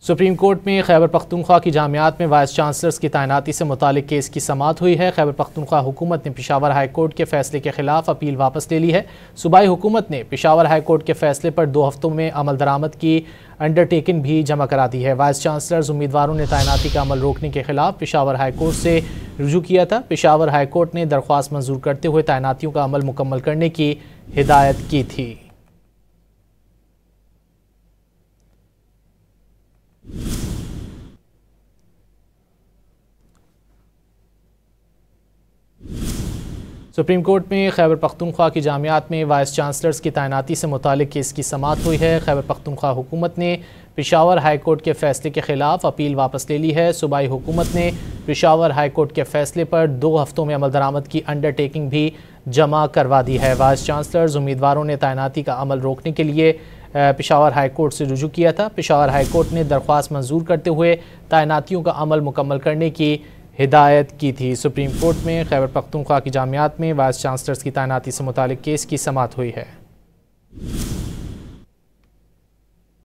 Supreme court में खैबर पख्तूनख्वा की जामियात में वाइस चांसलर्स की तैनाती से मुतालिक केस की समाअत हुई है। खैबर पख्तूनख्वा हुकूमत ने पेशावर हाई कोर्ट के फैसले के खिलाफ अपील वापस ले ली है। सूबाई हुकूमत ने पेशावर हाई कोर्ट के फैसले पर 2 हफ्तों में अमल दरामद की अंडरटेकिंग भी जमा करा दी है। वाइस चांसलर्स उम्मीदवारों ने तैनाती का अमल रोकने के खिलाफ पेशावर हाई कोर्ट से रुजू किया था। पेशावर हाई कोर्ट ने दरख्वास्त मंजूर करते हुए तैनातियों का अमल मुकम्मल करने की हिदायत की थी। सुप्रीम कोर्ट में खैबर पख्तूनख्वा की जामियात में वाइस चांसलर्स की तैनाती से मुतालिक केस की समाअत हुई है। खैबर पख्तूनख्वा हुकूमत ने पेशावर हाई कोर्ट के फैसले के खिलाफ अपील वापस ले ली है। सूबाई हुकूमत ने पेशावर हाई कोर्ट के फैसले पर 2 हफ्तों में अमल दरामद की अंडरटेकिंग भी जमा करवा दी है। वाइस चांसलर्स उम्मीदवारों ने तैनाती का अमल रोकने के लिए पेशावर हाई कोर्ट से रुजू किया था। पेशावर हाई कोर्ट ने दरख्वास्त मंजूर करते हुए तैनातियों का अमल मुकम्मल करने की हिदायत की थी। सुप्रीम कोर्ट में खैबर पख्तूनख्वा की जामियात में वाइस चांसलर्स की तैनाती से मुतालिक केस की समाअत हुई है।